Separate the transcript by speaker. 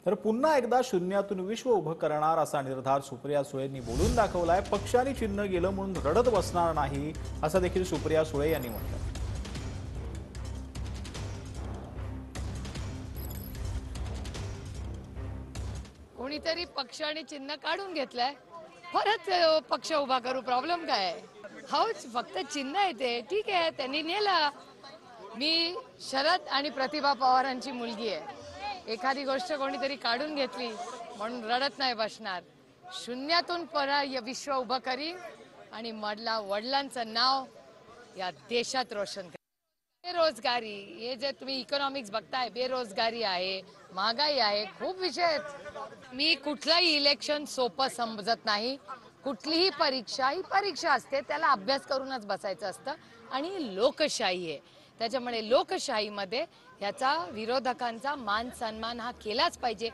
Speaker 1: तर पुन्हा एकदा शून्यातून विश्व उभं करणार असा निर्धार सुप्रिया सुळेंनी बोलून दाखवलाय। पक्ष आणि चिन्ह गेलं म्हणून रडत बसणार नाही असं देखील सुप्रिया सुळे यांनी म्हटलं।
Speaker 2: कोणीतरी पक्ष आणि चिन्ह काढून घेतलंय, परत पक्ष उभा करू, प्रॉब्लेम काय आहे? हाच फक्त चिन्ह आहे ते, ठीक आहे, त्यांनी नेला। मी शरद आणि प्रतिभा पवारांची मुलगी आहे। एखादी गोष्ट कोणीतरी काढून घेतली म्हणून रडत नाही बसणार। शून्यातून विश्व उभं करीन आणि वडिलांचं नाव या देशात रोशन करेन। बेरोजगारी, हे जे तुम्ही इकॉनॉमिक्स बघताय, बेरोजगारी आहे, महागाई आहे, खूप विषय आहेत। मी कुठलाही इलेक्शन सोपं समजत नाही। कुठलीही परीक्षा ही परीक्षा असते, त्याला अभ्यास करूनच बसायचं असतं आणि लोकशाही आहे। त्याच्यामुळे लोकशाहीमध्ये ह्याचा विरोधकांचा मान सन्मान हा केलाच पाहिजे।